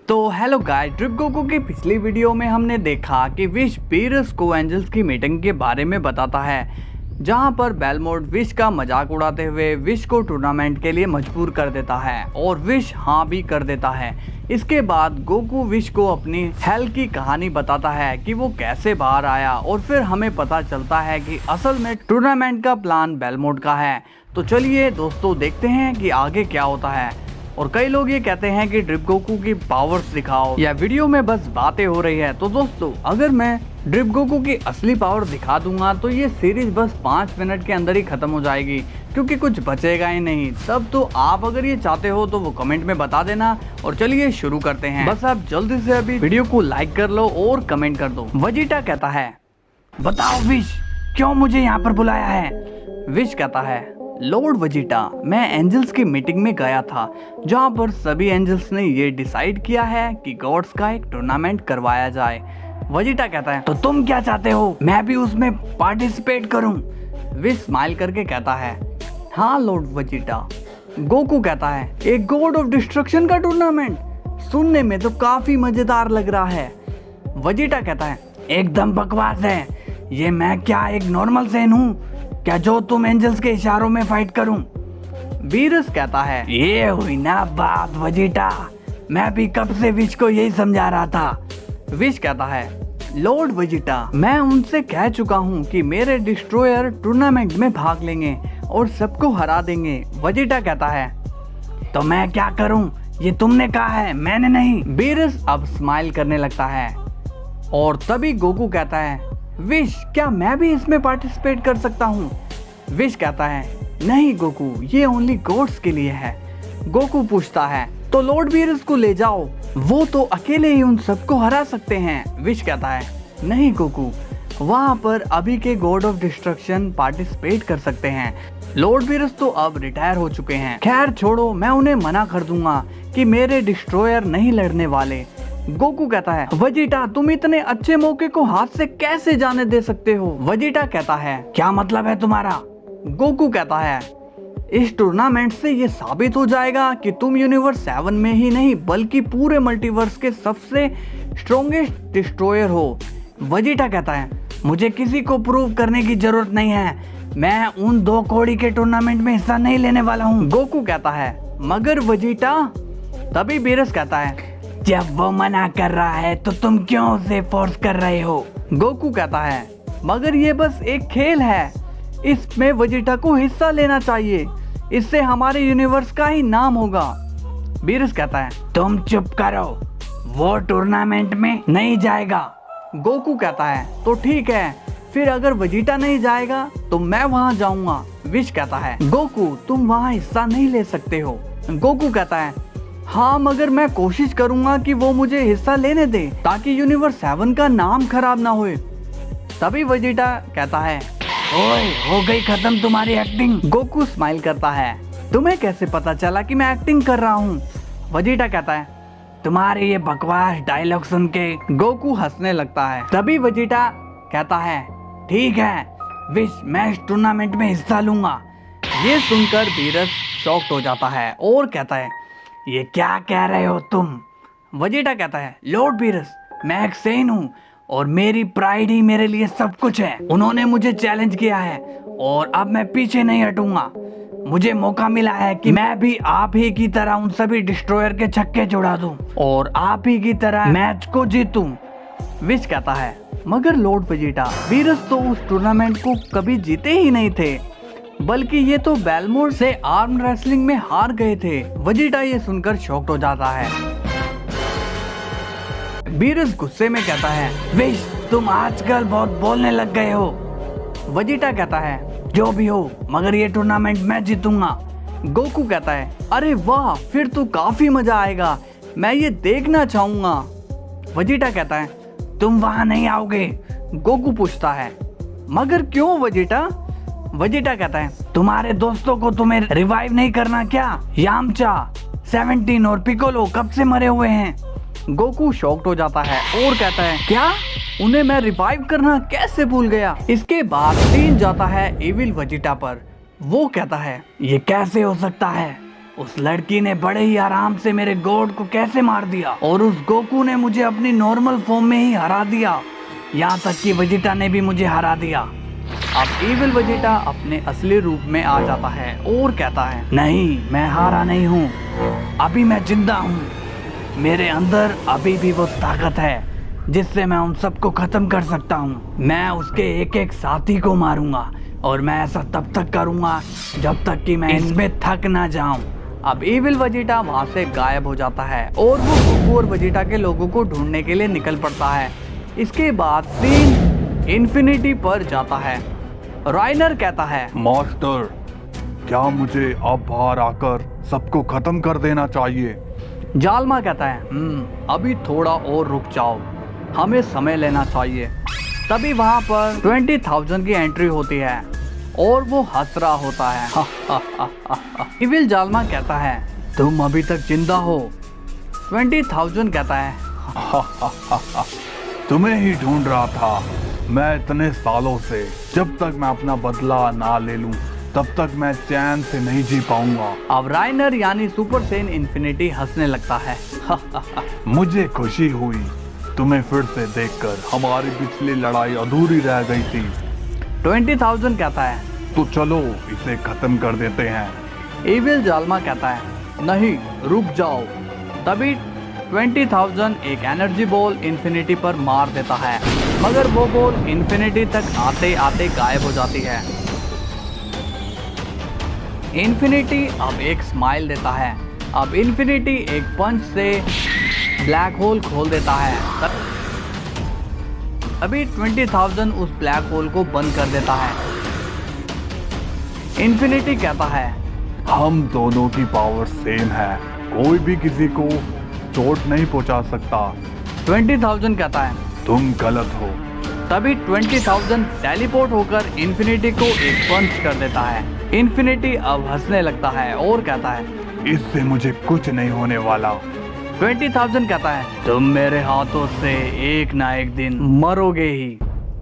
तो hello guys, trip Goku की पिछली वीडियो में हमने देखा कि विश बीरस को एंजल्स की मीटिंग के बारे में बताता है, जहां पर बेलमोंट विश का मजाक उड़ाते हुए विश को टूर्नामेंट के लिए मजबूर कर देता है और विश हाँ भी कर देता है। इसके बाद गोकू विश को अपनी हेल की कहानी बताता है कि वो कैसे बाहर आया और फिर हमें पता चलता है कि असल में टूर्नामेंट का प्लान बेलमोंट का है। तो चलिए दोस्तों, देखते हैं कि आगे क्या होता है। और कई लोग ये कहते हैं कि ड्रिप गोकू की पावर्स दिखाओ या वीडियो में बस बातें हो रही है। तो दोस्तों, अगर मैं ड्रिप गोकू की असली पावर दिखा दूंगा तो ये सीरीज बस 5 मिनट के अंदर ही खत्म हो जाएगी, क्योंकि कुछ बचेगा ही नहीं। तब तो आप अगर ये चाहते हो तो वो कमेंट में बता देना। और चलिए शुरू करते हैं। बस आप जल्दी से अभी वीडियो को लाइक कर लो और कमेंट कर दो। वजीटा कहता है, बताओ विश, क्यों मुझे यहाँ पर बुलाया है? विश कहता है, लॉर्ड वजीटा, मैं एंजल्स की मीटिंग में गया था जहां पर सभी एंजल्स ने ये डिसाइड किया है कि गॉड्स का एक टूर्नामेंट करवाया जाए। वजीटा कहता है, तो तुम क्या चाहते हो, मैं भी उसमें पार्टिसिपेट करूं? विश स्माइल करके कहता है, हाँ लॉर्ड वजीटा। गोकू कहता है, एक गॉड ऑफ डिस्ट्रक्शन का टूर्नामेंट, सुनने में तो काफी मजेदार लग रहा है। वजीटा कहता है, एकदम बकवास है, ये मैं क्या एक नॉर्मल सेन हूँ क्या जो तुम एंजल्स के इशारों में फाइट करूं? बीरस कहता है, ये हुई ना बात वजीटा, मैं भी कब से विश को यही समझा रहा था। विश कहता है, लॉर्ड वजीटा, मैं उनसे कह चुका हूं कि मेरे डिस्ट्रॉयर टूर्नामेंट में भाग लेंगे और सबको हरा देंगे। वजीटा कहता है, तो मैं क्या करूं, ये तुमने कहा है, मैंने नहीं। बीरस अब स्माइल करने लगता है और तभी गोकू कहता है, विश, क्या मैं भी इसमें पार्टिसिपेट कर सकता हूँ? विश कहता है, नहीं गोकू, ये ओनली गॉड्स के लिए है। गोकू पूछता है, तो लॉर्ड बीरस को ले जाओ, वो तो अकेले ही उन सबको हरा सकते हैं। विश कहता है, नहीं गोकू, वहाँ पर अभी के गॉड ऑफ डिस्ट्रक्शन पार्टिसिपेट कर सकते हैं। लॉर्ड बीरस तो अब रिटायर हो चुके हैं। खैर छोड़ो, मैं उन्हें मना कर दूंगा कि मेरे डिस्ट्रॉयर नहीं लड़ने वाले। गोकू कहता है, वजीटा, तुम इतने अच्छे मौके को हाथ से कैसे जाने दे सकते हो? वजीटा कहता है, क्या मतलब है तुम्हारा? गोकू कहता है, इस टूर्नामेंट से ये साबित हो जाएगा कि तुम यूनिवर्स 7 में ही नहीं बल्कि पूरे मल्टीवर्स के सबसे स्ट्रॉन्गेस्ट डिस्ट्रॉयर हो। वजीटा कहता है, मुझे किसी को प्रूव करने की जरूरत नहीं है, मैं उन 2 कौड़ी के टूर्नामेंट में हिस्सा नहीं लेने वाला हूँ। गोकू कहता है, मगर वजीटा। तभी बीरस कहता है, जब वो मना कर रहा है तो तुम क्यों उसे फोर्स कर रहे हो? गोकू कहता है, मगर ये बस एक खेल है, इसमें वजीटा को हिस्सा लेना चाहिए, इससे हमारे यूनिवर्स का ही नाम होगा। बीरस कहता है, तुम चुप करो, वो टूर्नामेंट में नहीं जाएगा। गोकू कहता है, तो ठीक है, फिर अगर वजीटा नहीं जाएगा तो मैं वहां जाऊंगा। विश कहता है, गोकू, तुम वहां हिस्सा नहीं ले सकते हो। गोकू कहता है, हाँ, मगर मैं कोशिश करूंगा कि वो मुझे हिस्सा लेने दे ताकि यूनिवर्स 7 का नाम खराब ना होए। तभी वजीटा कहता है, ओए, हो गई खत्म तुम्हारी एक्टिंग। गोकू स्माइल करता है, तुम्हें कैसे पता चला कि मैं एक्टिंग कर रहा हूँ? वजीटा कहता है, तुम्हारे ये बकवास डायलॉग सुन के। गोकू हंसने लगता है। तभी वजीटा कहता है, ठीक है विश, मैं इस टूर्नामेंट में हिस्सा लूंगा। ये सुनकर बीरस शॉक्ड हो जाता है और कहता है, ये क्या कह रहे हो तुम? वजीटा कहता है, लॉर्ड बीरस, मैं एक सेन हूँ और मेरी प्राइड ही मेरे लिए सब कुछ है। उन्होंने मुझे चैलेंज किया है और अब मैं पीछे नहीं हटूंगा। मुझे मौका मिला है कि मैं भी आप ही की तरह उन सभी डिस्ट्रॉयर के छक्के छुड़ा दूं और आप ही की तरह मैच को जीतूं। विश कहता है, मगर लॉर्ड वजीटा, बीरस तो उस टूर्नामेंट को कभी जीते ही नहीं थे, बल्कि ये तो बेलमोंट से आर्म रेसलिंग में हार गए थे। वजीटा ये सुनकर शॉक्ड हो जाता है। बीरस गुस्से में कहता है, विश, तुम आजकल बहुत बोलने लग गए हो। वजीटा कहता है, जो भी हो, मगर ये टूर्नामेंट मैं जीतूंगा। गोकू कहता है, अरे वाह, फिर तो काफी मजा आएगा, मैं ये देखना चाहूंगा। वजीटा कहता है, तुम वहां नहीं आओगे। गोकू पूछता है, मगर क्यों वजीटा? वजीटा कहता है, तुम्हारे दोस्तों को तुम्हें रिवाइव नहीं करना क्या? यामचा, 17 और पिकोलो कब से मरे हुए हैं। गोकू शॉक्ड हो जाता है और कहता है, क्या? उन्हें मैं रिवाइव करना कैसे भूल गया? इसके बाद सीन जाता है एविल वजीटा पर। वो कहता है, ये कैसे हो सकता है? उस लड़की ने बड़े ही आराम से मेरे गॉड को कैसे मार दिया और उस गोकू ने मुझे अपनी नॉर्मल फॉर्म में ही हरा दिया। यहाँ तक कि वेजिटा ने भी मुझे हरा दिया। अब इविल वेजिटा अपने असली रूप में आ जाता है और कहता है, नहीं, मैं हारा नहीं हूँ, अभी मैं जिंदा हूँ। मेरे अंदर अभी भी वो ताकत है जिससे मैं उन सबको खत्म कर सकता हूँ। मैं उसके एक एक साथी को मारूंगा और मैं ऐसा तब तक करूंगा जब तक कि मैं इसमें थक ना जाऊं। अब इविल वेजिटा वहां से गायब हो जाता है और वो गोकू और वेजिटा के लोगों को ढूंढने के लिए निकल पड़ता है। इसके बाद सीन इन्फिनिटी पर जाता है। राइनर कहता है, मास्टर, क्या मुझे अब बाहर आकर सबको खत्म कर देना चाहिए? जालमा कहता है, अभी थोड़ा और रुक जाओ, हमें समय लेना चाहिए। तभी वहां पर 20,000 की एंट्री होती है और वो हंस रहा होता है। इविल जालमा कहता है, तुम अभी तक जिंदा हो। 20,000 कहता है, तुम्हें ही ढूंढ रहा था मैं इतने सालों से। जब तक मैं अपना बदला ना ले लूं तब तक मैं चैन से नहीं जी पाऊंगा। अब राइनर यानी सुपर सेन इन्फिनिटी हंसने लगता है। मुझे खुशी हुई तुम्हें फिर से देखकर। हमारी पिछली लड़ाई अधूरी रह गई थी। 20,000 कहता है, तो चलो इसे खत्म कर देते हैं। इविल जालमा कहता है, नहीं, रुक जाओ। तभी 20,000 एक एनर्जी बॉल इन्फिनिटी पर मार देता है, मगर वो बॉल इन्फिनिटी तक आते आते गायब हो जाती है। इन्फिनिटी अब एक स्माइल देता है। अब इन्फिनिटी एक पंच से ब्लैक होल खोल देता है। अभी 20,000 उस ब्लैक होल को बंद कर देता है। इन्फिनिटी कहता है, हम दोनों की पावर सेम है, कोई भी किसी को चोट नहीं पहुंचा सकता। 20,000 कहता है, तुम गलत हो। तभी 20,000 टेलीपोर्ट होकर इन्फिनिटी को एक पंच कर देता है। इन्फिनिटी अब हंसने लगता है और कहता है, इससे मुझे कुछ नहीं होने वाला। 20,000 कहता है, तुम मेरे हाथों से एक ना एक दिन मरोगे ही।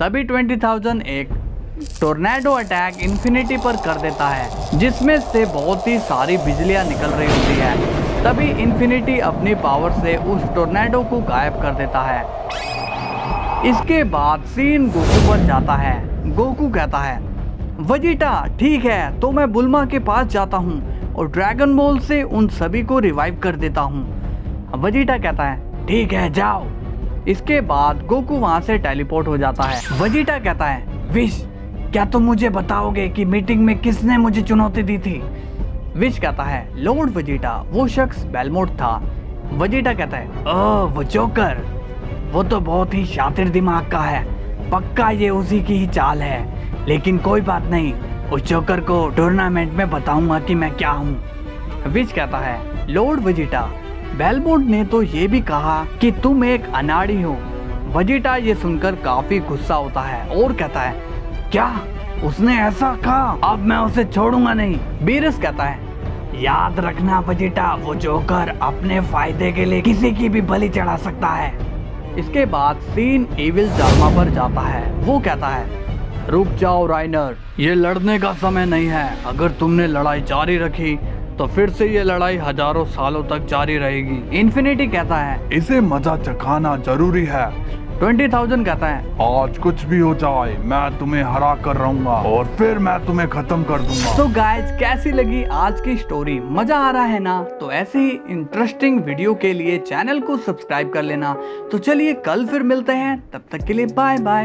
तभी 20,000 एक टोर्नेडो अटैक इन्फिनिटी पर कर देता है, जिसमें से बहुत ही सारी बिजलियां निकल रही होती है। तभी इन्फिनिटी अपनी पावर से उस टोर्नेडो को गायब कर देता है। इसके बाद सीन गोकू पर जाता है। गोकू कहता है, वेजिटा, ठीक है, तो मैं बुल्मा के पास जाता हूँ और ड्रैगन बॉल से उन सभी को रिवाइव कर देता हूँ। वेजिटा कहता है, ठीक है, जाओ। इसके बाद गोकू वहां से टेलीपोर्ट हो जाता है। वेजिटा कहता है, विश, क्या तुम मुझे बताओगे कि मीटिंग में किसने मुझे चुनौती दी थी? विश कहता है, लॉर्ड वेजिटा, वो शख्स बेलमोट था। वेजिटा कहता है, ओह, वो जोकर, वो तो बहुत ही शातिर दिमाग का है, पक्का ये उसी की ही चाल है। लेकिन कोई बात नहीं, उस जोकर को टूर्नामेंट में बताऊंगा कि मैं क्या हूँ। विश कहता है, लॉर्ड वेजिटा, बेलमोट ने तो ये भी कहा कि तुम एक अनाड़ी हो। वेजिटा ये सुनकर काफी गुस्सा होता है और कहता है, क्या उसने ऐसा कहा? अब मैं उसे छोड़ूंगा नहीं। बीरस कहता है, याद रखना वेजिटा, वो जोकर अपने फायदे के लिए किसी की भी बलि चढ़ा सकता है। इसके बाद सीन इविल जालमा पर जाता है। वो कहता है, रुक जाओ राइनर, ये लड़ने का समय नहीं है। अगर तुमने लड़ाई जारी रखी तो फिर से ये लड़ाई हजारों सालों तक जारी रहेगी। इन्फिनिटी कहता है, इसे मजा चखाना जरूरी है। 20,000 कहता है, आज कुछ भी हो जाए मैं तुम्हें हरा कर रहूंगा और फिर मैं तुम्हें खत्म कर दूंगा। तो गाइज, कैसी लगी आज की स्टोरी? मजा आ रहा है ना? तो ऐसे ही इंटरेस्टिंग वीडियो के लिए चैनल को सब्सक्राइब कर लेना। तो चलिए कल फिर मिलते हैं, तब तक के लिए बाय बाय।